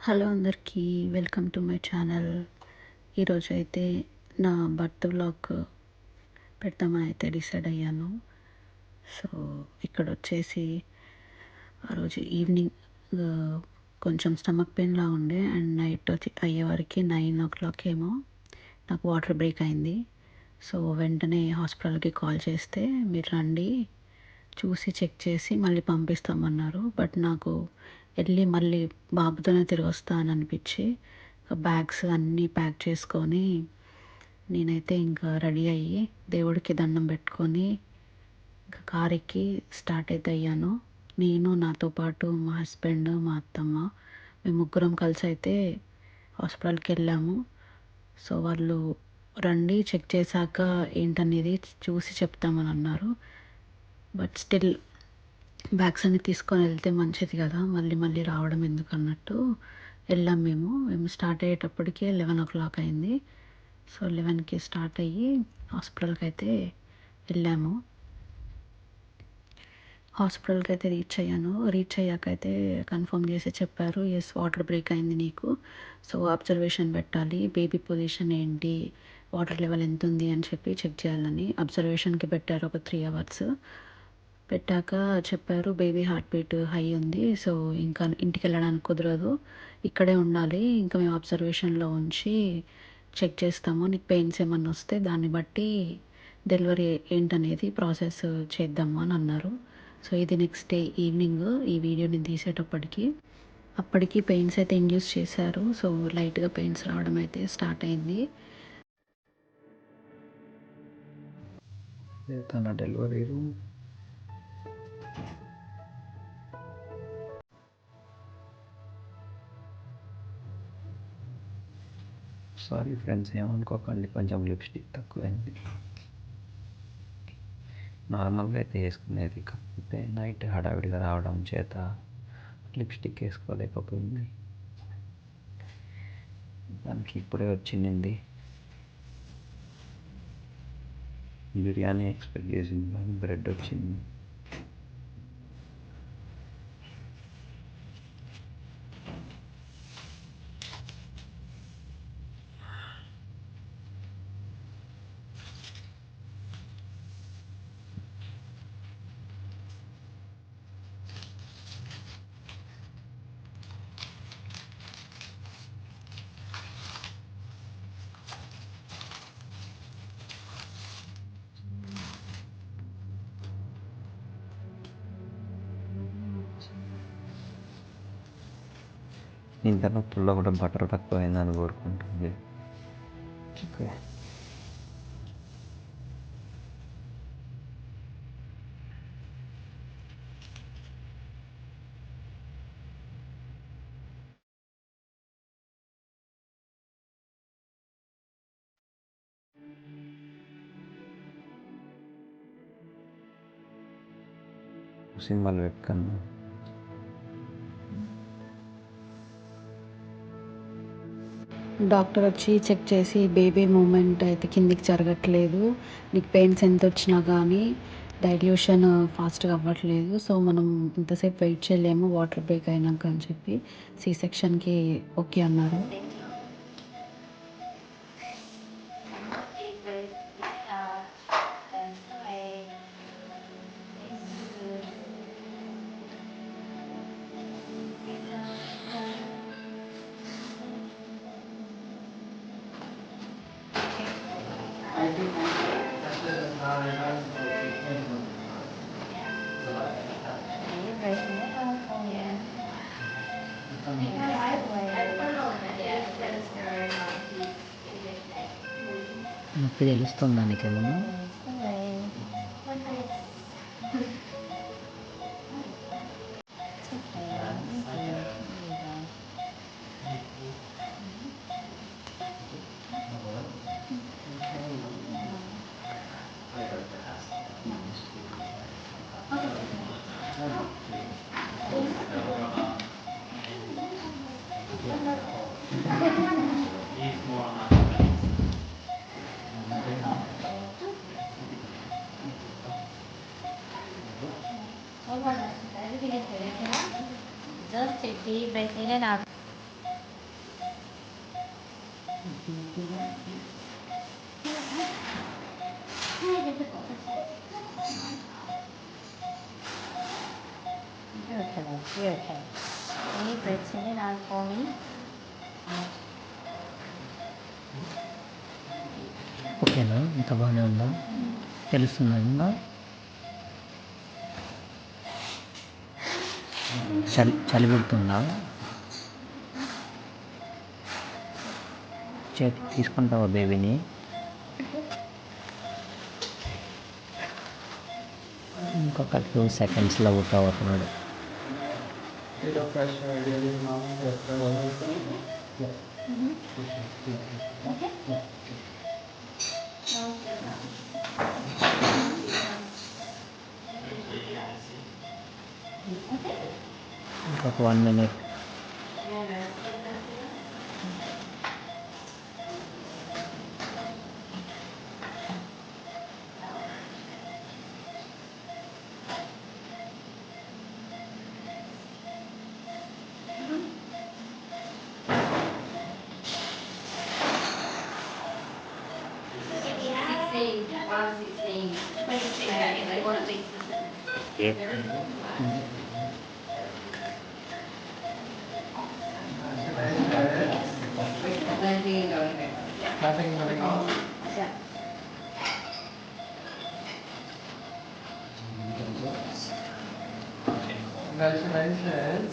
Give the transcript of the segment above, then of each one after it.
Hello అందరికీ, welcome to my channel. ఈరోజు అయితే నా బర్త్ వ్లాగ్ పెడతామని అయితే డిసైడ్ అయ్యాను. సో ఇక్కడ వచ్చేసి ఆ రోజు ఈవినింగ్ కొంచెం స్టమక్ పెయిన్లా ఉండే అండ్ నైట్ అయ్యేవరకు 9 o'clock ఏమో నాకు వాటర్ బ్రేక్ అయింది. సో వెంటనే హాస్పిటల్కి కాల్ చేస్తే మీరు రండి, చూసి చెక్ చేసి మళ్ళీ పంపిస్తామన్నారు. బట్ నాకు వెళ్ళి మళ్ళీ బాబుతోనే తిరిగి వస్తా అని అనిపించి బ్యాగ్స్ అన్నీ ప్యాక్ చేసుకొని నేనైతే ఇంకా రెడీ అయ్యి దేవుడికి దండం పెట్టుకొని ఇంకా కార్ ఎక్కి స్టార్ట్ అయితే అయ్యాను. నేను, నాతో పాటు మా హస్బెండ్, మా అత్తమ్మ, మేము ముగ్గురం కలిసి అయితే హాస్పిటల్కి వెళ్ళాము. సో వాళ్ళు రండి, చెక్ చేశాక ఏంటనేది చూసి చెప్తామని అన్నారు. బట్ స్టిల్ బ్యాగ్స్ అన్ని తీసుకొని వెళ్తే మంచిది కదా, మళ్ళీ మళ్ళీ రావడం ఎందుకు అన్నట్టు వెళ్ళాం. మేము స్టార్ట్ అయ్యేటప్పటికే 11 o'clock అయింది. సో 11కి స్టార్ట్ అయ్యి హాస్పిటల్కి అయితే వెళ్ళాము. హాస్పిటల్కి అయితే రీచ్ అయ్యాను. రీచ్ అయ్యాక అయితే కన్ఫర్మ్ చేసి చెప్పారు, ఎస్ వాటర్ బ్రేక్ అయింది నీకు, సో అబ్జర్వేషన్ పెట్టాలి, బేబీ పొజిషన్ ఏంటి, వాటర్ లెవెల్ ఎంత ఉంది అని చెప్పి చెక్ చేయాలని అబ్జర్వేషన్కి పెట్టారు. ఒక 3 hours పెట్టాక చెప్పారు, బేబీ హార్ట్ బీట్ హై ఉంది, సో ఇంకా ఇంటికి వెళ్ళడానికి కుదరదు, ఇక్కడే ఉండాలి, ఇంకా మేము అబ్జర్వేషన్లో ఉంచి చెక్ చేస్తాము, నీకు పెయిన్స్ ఏమన్నా వస్తే దాన్ని బట్టి డెలివరీ ఏంటనేది ప్రాసెస్ చేద్దాము అని అన్నారు. సో ఇది నెక్స్ట్ డే ఈవినింగ్ ఈ వీడియో నేను తీసేటప్పటికి అప్పటికి పెయిన్స్ అయితే ఇండ్యూస్ చేశారు. సో లైట్గా పెయిన్స్ రావడం అయితే స్టార్ట్ అయింది. తన డెలివరీ రూమ్. సారీ ఫ్రెండ్స్, ఏమనుకోకండి, కొంచెం లిప్స్టిక్ తక్కువైంది. నార్మల్గా అయితే వేసుకునేది, కాకపోతే నైట్ హడావిడిగా రావడం చేత లిప్స్టిక్ వేసుకోలేకపోయింది. దానికి ఇప్పుడే వచ్చింది బిర్యానీ, ఎక్స్పెక్ట్ చేసింది కానీ బ్రెడ్ వచ్చింది. ఇంత నొప్పుల్లో కూడా బటర్ తక్కువైందని కోరుకుంటుంది. ఓకే, సినిమాలు పెట్టుకున్నా. డాక్టర్ వచ్చి చెక్ చేసి బేబీ మూమెంట్ అయితే కిందికి జరగట్లేదు, నీకు పెయిన్స్ ఎంత వచ్చినా కానీ డైల్యూషన్ ఫాస్ట్గా అవ్వట్లేదు, సో మనం ఇంతసేపు వెయిట్ చేయలేము వాటర్ బ్రేక్ అయినాక అని చెప్పి సి సెక్షన్కి ఓకే అన్నారు. నొప్పి తెలుస్తుందా నీకేమన్నా? Just take deep breath in and out. You're okay, love. You're okay. Any breaths in and out for me? ఓకేనా? ఇంత బాగానే ఉందా? తెలుస్తుందా ఇంకా? చలి పెడుతుందా? చేతి తీసుకుంటావా బేబీని? ఇంకొక 2 సెకండ్స్లో అవుట్ అవుతున్నాడు. ఇంకొక 1 minute. Congratulations.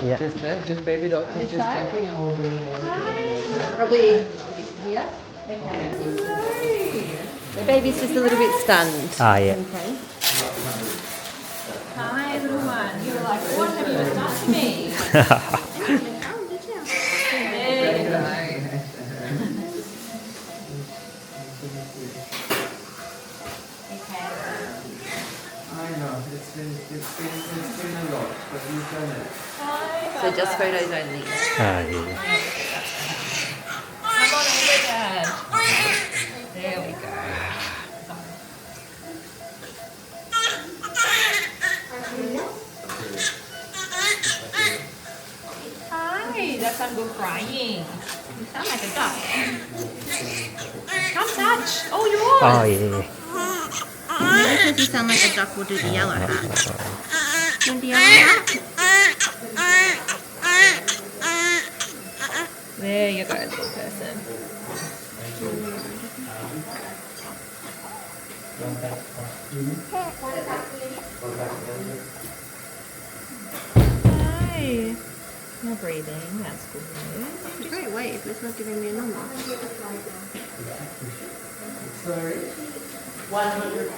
Yeah. Just baby doctor, just checking and we'll bring you in. Probably here. The baby's just a little bit stunned. Yeah. Okay. Hi, little one. You were like, what have you just done to me? There you go. I know, it's been a lot, but you've done it. So just photos only. Yeah. Come on over, Dad. There we go. Hi, that's Uncle crying. You sound like a duck. Come touch. Oh, yours. Oh, yeah. Maybe because you sound like a duck, we'll do the yellow hat. Do the yellow hat? There you go, little person. Hi. You're breathing. That's good. It's a great wave, but it's not giving me a number. Sorry. 100.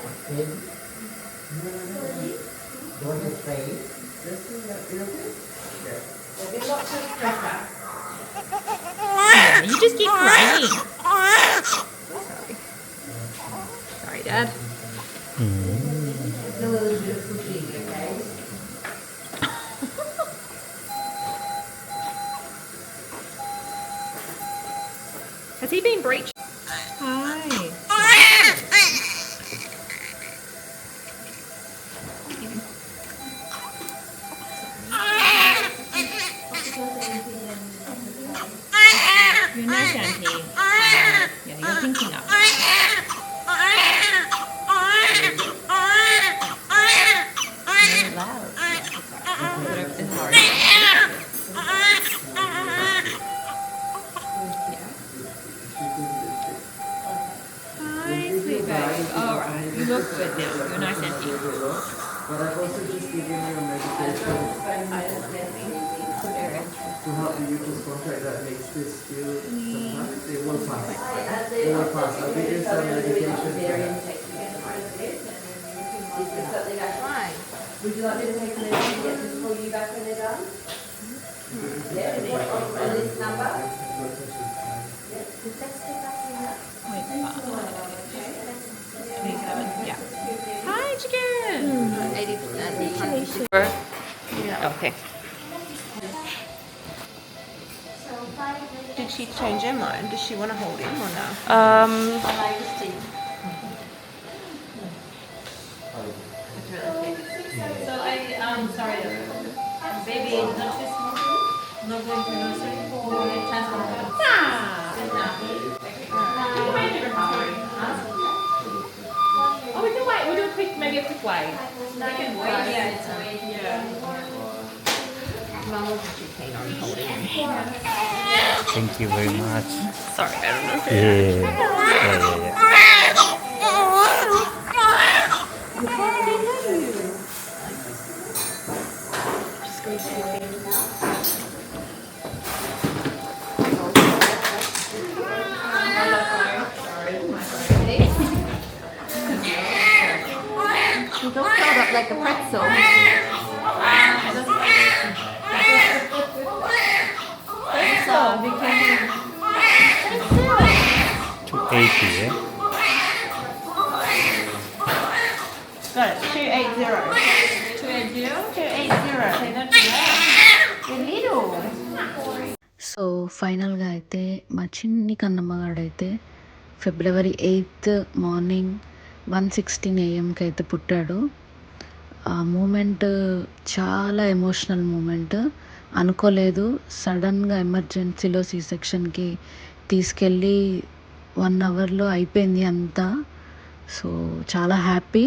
Yeah, you just keep crying. Sorry. Sorry, Dad. Has he been breached? Hi. You're nice, Auntie. Yeah, you're thinking up. Very loud. Put it in hard. Hi, sweet babe. All right, you look good now. You're nice, Auntie. But I've also just given you a medication to help the uterus contract that makes this feel sometimes. It will pass. It will pass. I'll give you some medication for that. Would you like me to take a minute to get this for you back when they're done? Yeah, and this number? Yeah, let's get back in that. 27. Yeah. Hi, chicken. 80%. Okay. Did she change her mind? Does she want to hold him or no? Um, It's really cute. So sorry, baby is not too small, not going to nursery, transfer her. Oh, we can wait. We'll do a quick, maybe a quick wave. We can wait. Yeah, it's a wave. Yeah. Mum will be too keen on holding him. Thank you very much. Sorry, I don't know. Yeah. He's all curled up like a pretzel. So, be careful. 280, yeah? Got it. 280. 280? 280. Okay, that's right. You're little. So ఫైనల్గా అయితే మా చిన్ని కన్నమ్మగాడైతే ఫిబ్రవరి 8th morning 1:16 AM అయితే పుట్టాడు. ఆ moment చాలా emotional moment. అనుకోలేదు, సడన్గా ఎమర్జెన్సీలో సి సెక్షన్కి తీసుకెళ్ళి 1 అవర్లో అయిపోయింది అంతా. సో చాలా హ్యాపీ.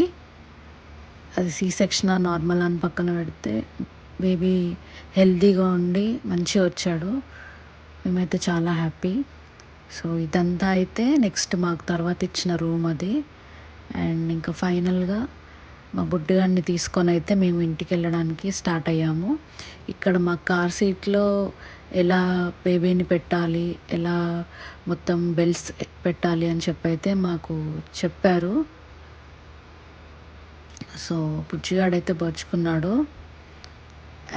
అది సి సెక్షన్ నార్మల్ అని పక్కన పెడితే బేబీ హెల్తీగా ఉండి మంచిగా వచ్చాడు. మేమైతే చాలా హ్యాపీ. సో ఇదంతా అయితే నెక్స్ట్ మాకు తర్వాత ఇచ్చిన రూమ్ అది. అండ్ ఇంకా ఫైనల్గా మా బుడ్డిగాడిని తీసుకొని అయితే మేము ఇంటికి వెళ్ళడానికి స్టార్ట్ అయ్యాము. ఇక్కడ మా కార్ సీట్లో ఎలా బేబీని పెట్టాలి, ఎలా మొత్తం బెల్ట్స్ పెట్టాలి అని చెప్పైతే మాకు చెప్పారు. సో బుజ్జిగాడైతే పరుచుకున్నాడు.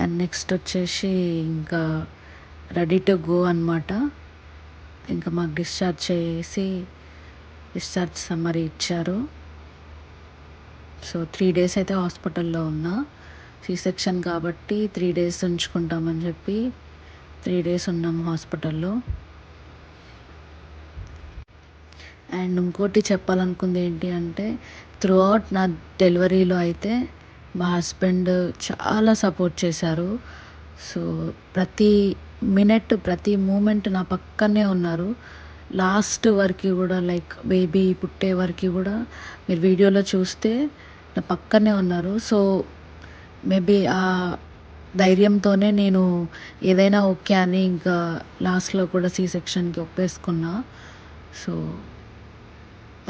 అండ్ నెక్స్ట్ వచ్చేసి ఇంకా రెడీ టు గో అనమాట. ఇంకా మాకు డిశ్చార్జ్ చేసి డిశ్చార్జ్ సమ్మరీ ఇచ్చారు. సో 3 days అయితే హాస్పిటల్లో ఉన్నా. సి సెక్షన్ కాబట్టి 3 days ఉంచుకుంటామని చెప్పి 3 days ఉన్నాము హాస్పిటల్లో. అండ్ ఇంకోటి చెప్పాలనుకుంది ఏంటి అంటే, త్రూ అవుట్ నా డెలివరీలో అయితే మా హస్బెండ్ చాలా సపోర్ట్ చేశారు. సో ప్రతి మినిట్ ప్రతి మూమెంట్ నా పక్కనే ఉన్నారు. లాస్ట్ వరకు కూడా, లైక్ బేబీ పుట్టే వరకు కూడా మీరు వీడియోలో చూస్తే నా పక్కనే ఉన్నారు. సో మేబీ ఆ ధైర్యంతోనే నేను ఏదైనా ఓకే అని ఇంకా లాస్ట్లో కూడా సి సెక్షన్కి ఒప్పేసుకున్నా. సో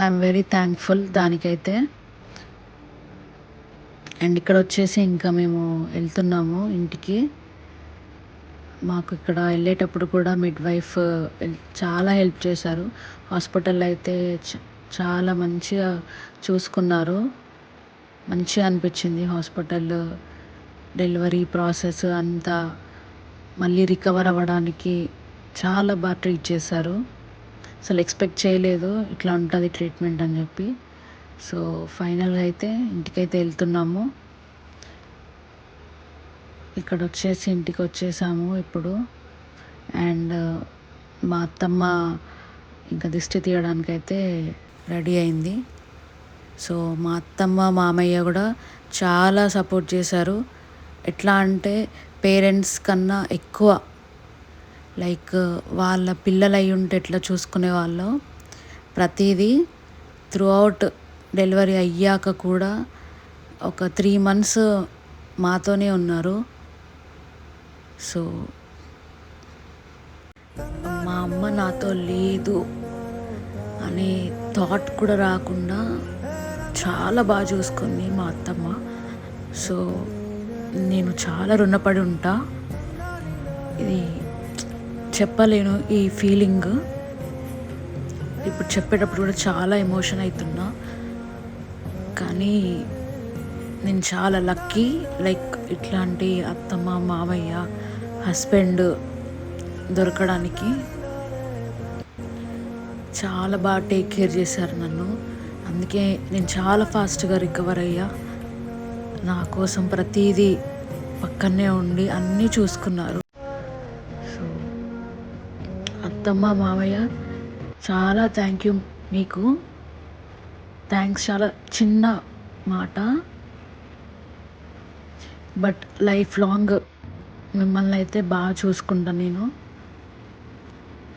ఐఎమ్ వెరీ థ్యాంక్ఫుల్ దానికైతే. అండ్ ఇక్కడ వచ్చేసి ఇంకా మేము వెళ్తున్నాము ఇంటికి. మాకు ఇక్కడ వెళ్ళేటప్పుడు కూడా మిడ్ వైఫ్ చాలా హెల్ప్ చేశారు. హాస్పిటల్ అయితే చాలా మంచిగా చూసుకున్నారు. మంచిగా అనిపించింది హాస్పిటల్ డెలివరీ ప్రాసెస్ అంతా. మళ్ళీ రికవర్ అవ్వడానికి చాలా బాగా ట్రీట్ చేశారు. అసలు ఎక్స్పెక్ట్ చేయలేదు ఇట్లా ఉంటుంది ట్రీట్మెంట్ అని చెప్పి. సో ఫైనల్గా అయితే ఇంటికైతే వెళ్తున్నాము. ఇక్కడ వచ్చేసి ఇంటికి వచ్చేసాము ఇప్పుడు. అండ్ మా అత్తమ్మ ఇంకా దిష్టి తీయడానికైతే రెడీ అయింది. సో మా అత్తమ్మ మామయ్య కూడా చాలా సపోర్ట్ చేశారు. ఎట్లా అంటే పేరెంట్స్ కన్నా ఎక్కువ, లైక్ వాళ్ళ పిల్లలు అయి ఉంటే ఎట్లా చూసుకునే వాళ్ళు ప్రతిదీ త్రూ అవుట్ డెలివరీ అయ్యాక కూడా ఒక 3 months మాతోనే ఉన్నారు. సో మా అమ్మ నాతో లేదు అనే థాట్ కూడా రాకుండా చాలా బాగా చూసుకుంది మా అత్తమ్మ. సో నేను చాలా రుణపడి ఉంటా. ఇది చెప్పలేను ఈ ఫీలింగ్. ఇప్పుడు చెప్పేటప్పుడు కూడా చాలా ఎమోషన్ అవుతున్నా. కానీ నేను చాలా లక్కీ, లైక్ ఇట్లాంటి అత్తమ్మ మామయ్య హస్బెండ్ దొరకడానికి. చాలా బాగా టేక్ కేర్ చేశారు నన్ను. అందుకే నేను చాలా ఫాస్ట్గా రికవర్ అయ్యా. నా కోసం ప్రతిదీ పక్కనే ఉండి అన్నీ చూసుకున్నారు. సో అత్తమ్మ మామయ్య చాలా థ్యాంక్ యూ మీకు. థ్యాంక్స్. చాలా చిన్న మాట బట్ లైఫ్ లాంగ్ మిమ్మల్ని అయితే బాగా చూసుకుంటా నేను.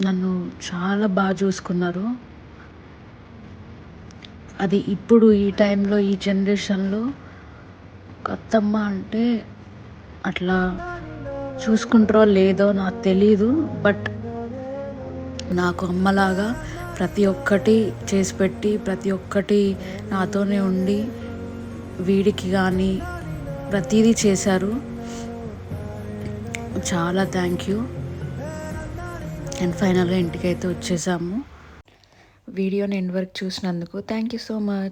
నన్ను చాలా బాగా చూసుకున్నారు. అది ఇప్పుడు ఈ టైంలో ఈ జనరేషన్లో అత్తమ్మ అంటే అట్లా చూసుకుంటారో లేదో నాకు తెలీదు. బట్ నాకు అమ్మలాగా ప్రతి ఒక్కటి చేసి పెట్టి ప్రతి ఒక్కటి నాతోనే ఉండి వీడికి కానీ ప్రతిదీ చేశారు. చాలా థ్యాంక్ యూ. అండ్ ఫైనల్గా ఇంటికైతే వచ్చేసాము. వీడియోని ఎండ్ వరకు చూసినందుకు థ్యాంక్ యూ సో మచ్.